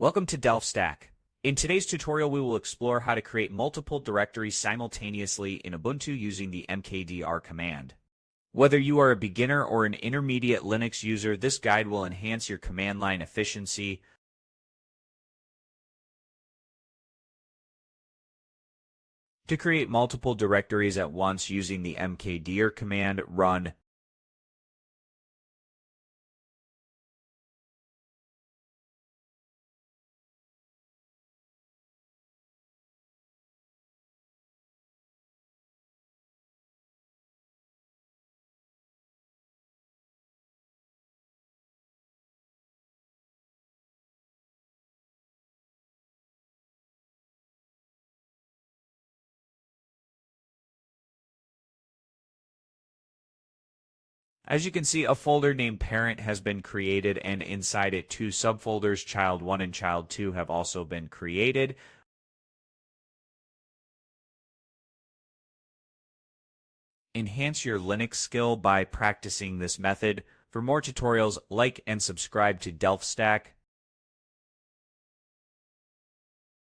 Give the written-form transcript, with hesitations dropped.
Welcome to Delft Stack. In today's tutorial, we will explore how to create multiple directories simultaneously in Ubuntu using the mkdir command. Whether you are a beginner or an intermediate Linux user, this guide will enhance your command line efficiency. To create multiple directories at once using the mkdir command, run As you can see, a folder named parent has been created, and inside it, two subfolders, child1 and child2, have also been created. Enhance your Linux skill by practicing this method. For more tutorials, like and subscribe to Delft Stack.